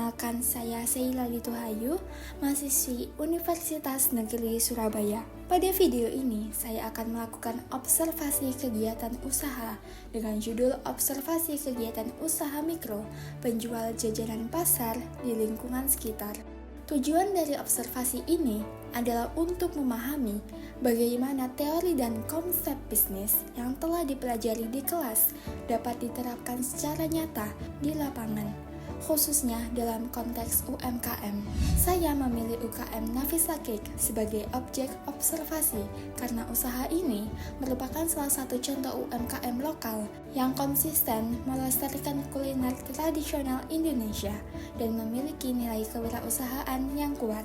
Perkenalkan, saya Sheila Lituhayu, mahasiswi Universitas Negeri Surabaya. Pada video ini, saya akan melakukan observasi kegiatan usaha dengan judul Observasi Kegiatan Usaha Mikro Penjual Jajanan Pasar di Lingkungan Sekitar. Tujuan dari observasi ini adalah untuk memahami bagaimana teori dan konsep bisnis yang telah dipelajari di kelas dapat diterapkan secara nyata di lapangan, khususnya dalam konteks UMKM. Saya memilih UKM Nafisa Cake sebagai objek observasi karena usaha ini merupakan salah satu contoh UMKM lokal yang konsisten melestarikan kuliner tradisional Indonesia dan memiliki nilai kewirausahaan yang kuat.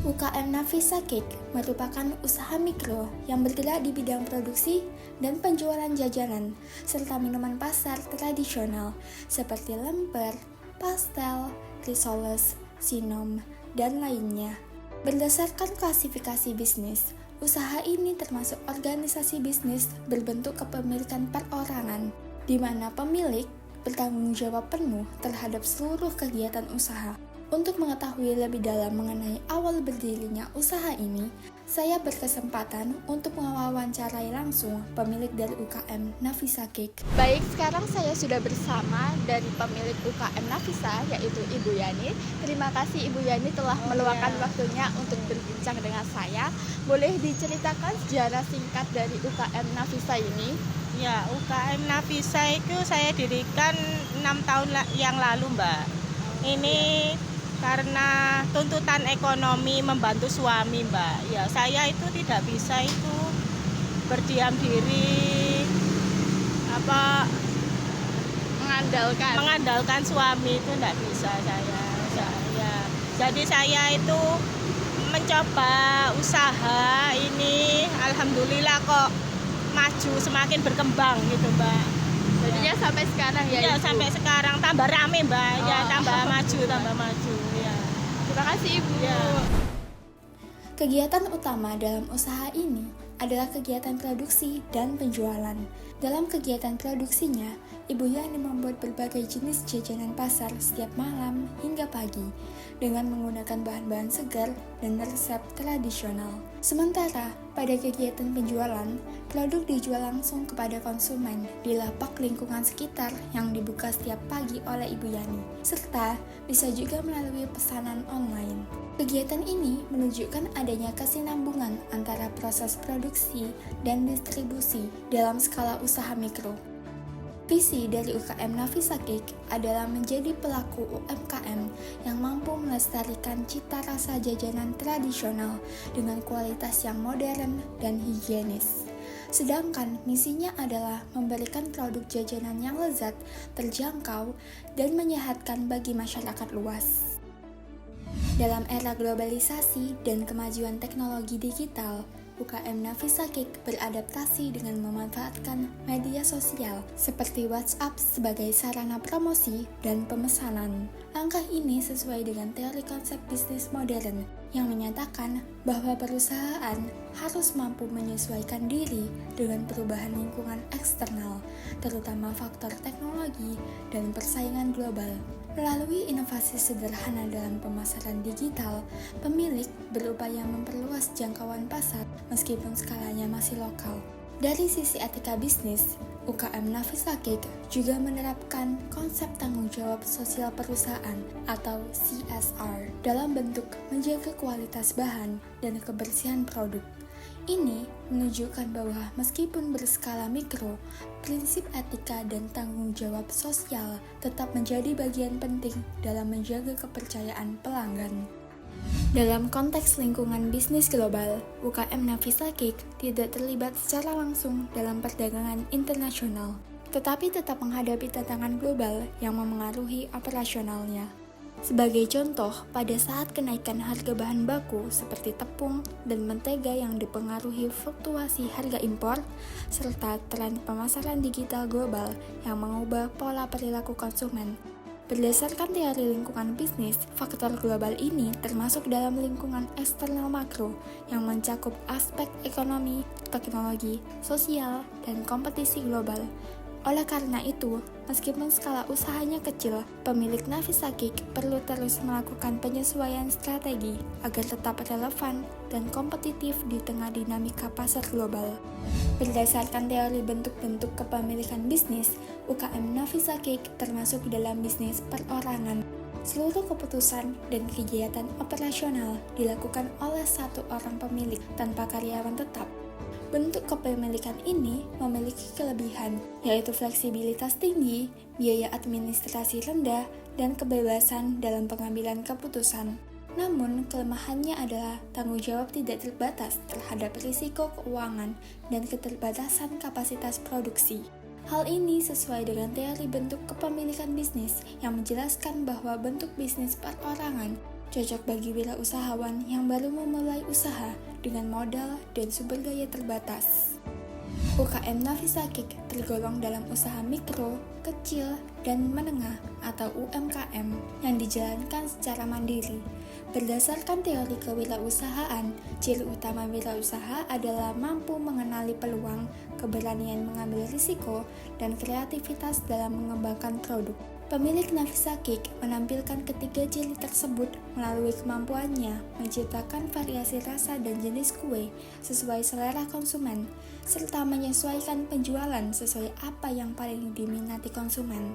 UKM Nafisa Cake merupakan usaha mikro yang bergerak di bidang produksi dan penjualan jajanan serta minuman pasar tradisional seperti lemper, pastel, risoles, sinom, dan lainnya. Berdasarkan klasifikasi bisnis, usaha ini termasuk organisasi bisnis berbentuk kepemilikan perorangan, di mana pemilik bertanggung jawab penuh terhadap seluruh kegiatan usaha. Untuk mengetahui lebih dalam mengenai awal berdirinya usaha ini, saya berkesempatan untuk mewawancarai langsung pemilik dari UKM Nafisa Cake. Baik, sekarang saya sudah bersama dari pemilik UKM Nafisa, yaitu Ibu Yani. Terima kasih Ibu Yani telah meluangkan waktunya untuk berbincang dengan saya. Boleh diceritakan sejarah singkat dari UKM Nafisa ini? Ya, UKM Nafisa itu saya dirikan 6 tahun yang lalu, Mbak. Ini karena tuntutan ekonomi membantu suami, Mbak. Ya, saya itu tidak bisa itu berdiam diri mengandalkan suami, itu tidak bisa saya. Jadi saya itu mencoba usaha ini, alhamdulillah kok maju, semakin berkembang gitu, Mbak. Jadinya sampai sekarang ya? Iya, sampai sekarang tambah rame, Mbak. Ya, tambah maju ya. Terima kasih Ibu. Ya. Kegiatan utama dalam usaha ini adalah kegiatan produksi dan penjualan. Dalam kegiatan produksinya, Ibu Yani membuat berbagai jenis jajanan pasar setiap malam hingga pagi dengan menggunakan bahan-bahan segar dan resep tradisional. Sementara pada kegiatan penjualan, produk dijual langsung kepada konsumen di lapak lingkungan sekitar yang dibuka setiap pagi oleh Ibu Yani, serta bisa juga melalui pesanan online. Kegiatan ini menunjukkan adanya kesinambungan antara proses produksi dan distribusi dalam skala usaha mikro. Visi dari UKM Nafisa Cake adalah menjadi pelaku UMKM yang mampu melestarikan cita rasa jajanan tradisional dengan kualitas yang modern dan higienis. Sedangkan misinya adalah memberikan produk jajanan yang lezat, terjangkau, dan menyehatkan bagi masyarakat luas. Dalam era globalisasi dan kemajuan teknologi digital, UKM Nafisa Cake beradaptasi dengan memanfaatkan media sosial seperti WhatsApp sebagai sarana promosi dan pemesanan. Langkah ini sesuai dengan teori konsep bisnis modern yang menyatakan bahwa perusahaan harus mampu menyesuaikan diri dengan perubahan lingkungan eksternal, terutama faktor teknologi dan persaingan global. Melalui inovasi sederhana dalam pemasaran digital, pemilik berupaya memperluas jangkauan pasar meskipun skalanya masih lokal. Dari sisi etika bisnis, UKM Nafisa Cake juga menerapkan konsep tanggung jawab sosial perusahaan atau CSR dalam bentuk menjaga kualitas bahan dan kebersihan produk. Ini menunjukkan bahwa meskipun berskala mikro, prinsip etika dan tanggung jawab sosial tetap menjadi bagian penting dalam menjaga kepercayaan pelanggan. Dalam konteks lingkungan bisnis global, UKM Nafisa Cake tidak terlibat secara langsung dalam perdagangan internasional, tetapi tetap menghadapi tantangan global yang memengaruhi operasionalnya. Sebagai contoh, pada saat kenaikan harga bahan baku seperti tepung dan mentega yang dipengaruhi fluktuasi harga impor, serta tren pemasaran digital global yang mengubah pola perilaku konsumen. Berdasarkan teori lingkungan bisnis, faktor global ini termasuk dalam lingkungan eksternal makro yang mencakup aspek ekonomi, teknologi, sosial, dan kompetisi global. Oleh karena itu, meskipun skala usahanya kecil, pemilik Nafisa Cake perlu terus melakukan penyesuaian strategi agar tetap relevan dan kompetitif di tengah dinamika pasar global. Berdasarkan teori bentuk-bentuk kepemilikan bisnis, UKM Nafisa Cake termasuk dalam bisnis perorangan. Seluruh keputusan dan kegiatan operasional dilakukan oleh satu orang pemilik tanpa karyawan tetap. Bentuk kepemilikan ini memiliki kelebihan, yaitu fleksibilitas tinggi, biaya administrasi rendah, dan kebebasan dalam pengambilan keputusan. Namun, kelemahannya adalah tanggung jawab tidak terbatas terhadap risiko keuangan dan keterbatasan kapasitas produksi. Hal ini sesuai dengan teori bentuk kepemilikan bisnis yang menjelaskan bahwa bentuk bisnis perorangan cocok bagi wirausahawan yang baru memulai usaha dengan modal dan sumber daya terbatas. UKM Nafisa Cake tergolong dalam usaha mikro, kecil, dan menengah atau UMKM yang dijalankan secara mandiri. Berdasarkan teori kewirausahaan, ciri utama wirausaha adalah mampu mengenali peluang, keberanian mengambil risiko, dan kreativitas dalam mengembangkan produk. Pemilik Nafisa Cake menampilkan ketiga ciri tersebut melalui kemampuannya menciptakan variasi rasa dan jenis kue sesuai selera konsumen, serta menyesuaikan penjualan sesuai apa yang paling diminati konsumen.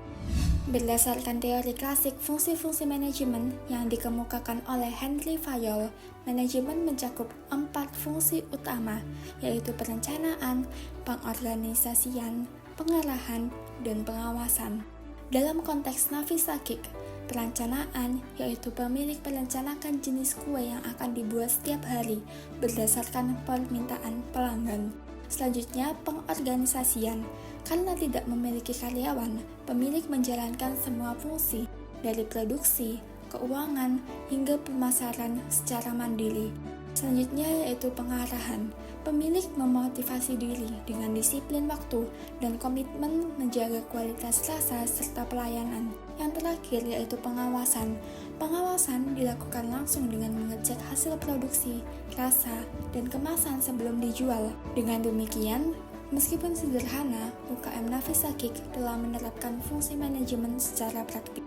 Berdasarkan teori klasik fungsi-fungsi manajemen yang dikemukakan oleh Henry Fayol, manajemen mencakup 4 fungsi utama, yaitu perencanaan, pengorganisasian, pengarahan, dan pengawasan. Dalam konteks Nafisa Cake, perencanaan yaitu pemilik merencanakan jenis kue yang akan dibuat setiap hari berdasarkan permintaan pelanggan. Selanjutnya, pengorganisasian. Karena tidak memiliki karyawan, pemilik menjalankan semua fungsi dari produksi, keuangan, hingga pemasaran secara mandiri. Selanjutnya yaitu pengarahan. Pemilik memotivasi diri dengan disiplin waktu dan komitmen menjaga kualitas rasa serta pelayanan. Yang terakhir yaitu pengawasan. Pengawasan dilakukan langsung dengan mengecek hasil produksi, rasa, dan kemasan sebelum dijual. Dengan demikian, meskipun sederhana, UKM Nafisa Cake telah menerapkan fungsi manajemen secara praktik.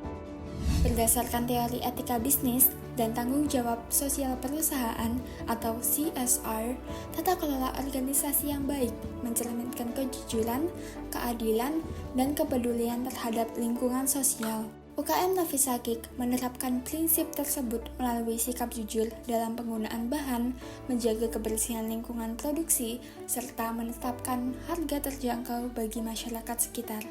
Berdasarkan teori etika bisnis dan tanggung jawab sosial perusahaan atau CSR, tata kelola organisasi yang baik mencerminkan kejujuran, keadilan, dan kepedulian terhadap lingkungan sosial. UKM Nafisa Cake menerapkan prinsip tersebut melalui sikap jujur dalam penggunaan bahan, menjaga kebersihan lingkungan produksi, serta menetapkan harga terjangkau bagi masyarakat sekitar.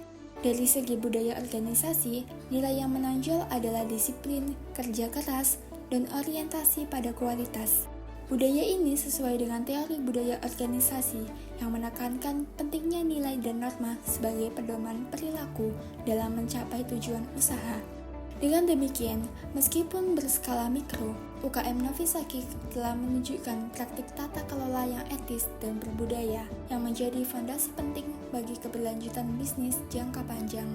Dari segi budaya organisasi, nilai yang menonjol adalah disiplin, kerja keras, dan orientasi pada kualitas. Budaya ini sesuai dengan teori budaya organisasi yang menekankan pentingnya nilai dan norma sebagai pedoman perilaku dalam mencapai tujuan usaha. Dengan demikian, meskipun berskala mikro, UKM Nafisa Cake telah menunjukkan praktik tata kelola yang etis dan berbudaya yang menjadi fondasi penting bagi keberlanjutan bisnis jangka panjang.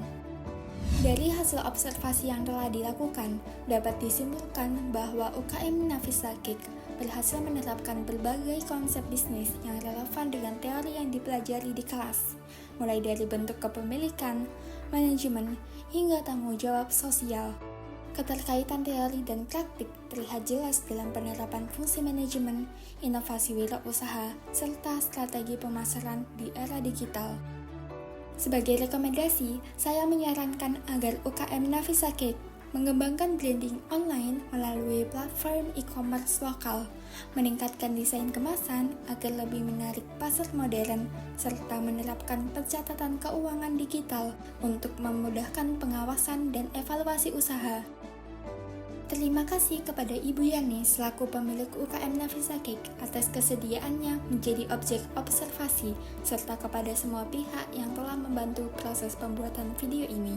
Dari hasil observasi yang telah dilakukan, dapat disimpulkan bahwa UKM Nafisa Cake berhasil menerapkan berbagai konsep bisnis yang relevan dengan teori yang dipelajari di kelas, mulai dari bentuk kepemilikan, manajemen, hingga tanggung jawab sosial. Keterkaitan teori dan praktik terlihat jelas dalam penerapan fungsi manajemen, inovasi wirausaha, serta strategi pemasaran di era digital. Sebagai rekomendasi, saya menyarankan agar UKM Nafisa Cake mengembangkan branding online melalui platform e-commerce lokal, meningkatkan desain kemasan agar lebih menarik pasar modern, serta menerapkan pencatatan keuangan digital untuk memudahkan pengawasan dan evaluasi usaha. Terima kasih kepada Ibu Yani selaku pemilik UKM Nafisa Cake atas kesediaannya menjadi objek observasi, serta kepada semua pihak yang telah membantu proses pembuatan video ini.